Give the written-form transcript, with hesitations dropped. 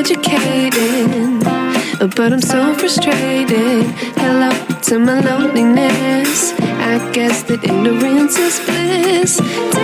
educated, but I'm so frustrated. Hello to my loneliness. I guess that ignorance is bliss.